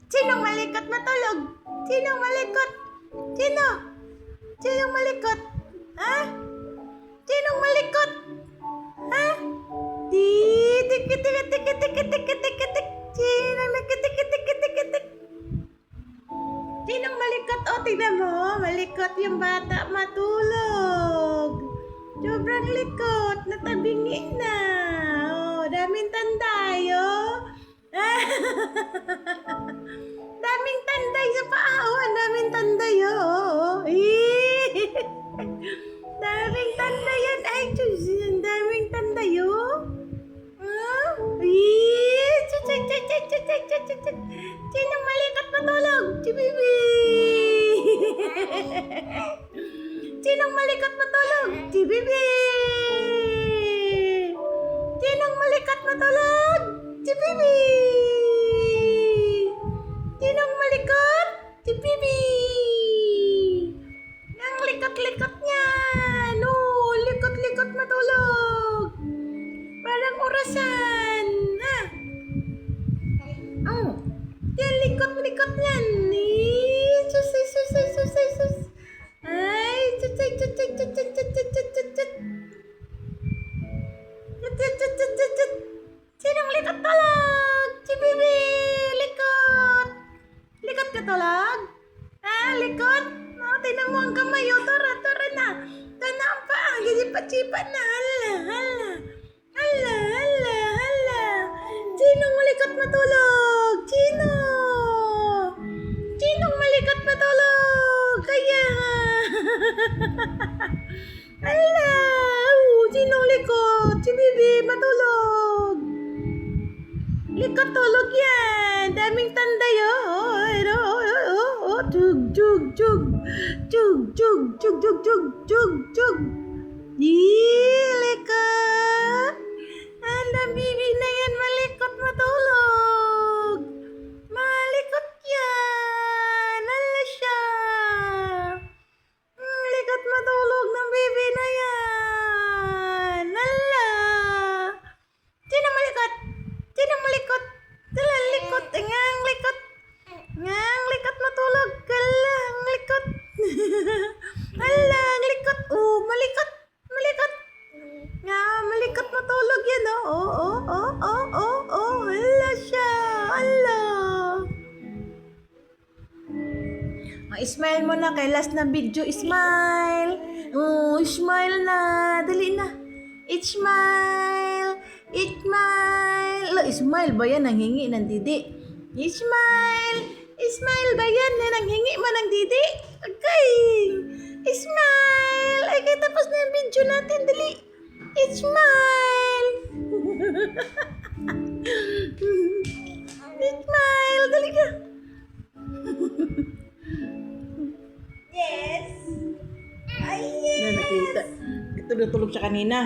Sinong malikot matulog? Sinong malikot? Sino? Sinong malikot? Ha? Sinong malikot? Ha? Tik tik tik tik tik tik tik tik tik. Sinong tik tik tik tik tik. Sinong malikot? Oh, tingnan mo. Malikot yung bata matulog. Sobrang likot. Natabingi na. Oh, daming tanday, oh. Daming tanday sa paa, oh. Ang daming tanday, oh. Daming tanday yan. Ay, Diyos. Ang daming tanday, oh. Sinong malikot matulog? Si Bibi. Sinong malikot matulog? Si Bibi. Sinong malikot matulog? Si Bibi. Sinong malikot? Si Bibi. Ang likot-likot niya. No, likot-likot matulog. Parang orasan. Ha? Oh, yan likot-likot niyan. Sus. Ay, sus. Sinong likot tulog? Si Bibi, likot. Likot ka tulog? Ha, likot? Oh, tinan mo ang kamay. Oh, tora na. Tana ang paa. Gisipat-sipat na. Hala. Sinong malikot matulog? Sinong malikot matulog? Kaya hala. Sinong likot? Si Bibi matulog. Likot tulog yan. Daming tanday, oh. Jug. Likot. Hala, Bibi na yan. Malikot matulog. Malikot yan. Hala siya. Likot matulog ng Bibi na yan. Hala. Sino malikot? Hala, likot. Ngang likot matulog. Hala, ang likot. Hala, ang likot. Oh, malikot. Nga, malikot matulog yan, oh. Hala siya. Hala. Smile mo na kay last na video. Smile. Oh, smile na. Dali na. Smile. Smile ba yan? Nanghingi ng didi. Smile ba yan? Nanghingi mo ng didi? Okay. Smile. Ay, kaya tapos na yung video natin. Dali. Smile. Smile. Dali ka. Yes. Ay, yes. Na nakita. Ito natulog siya kanina.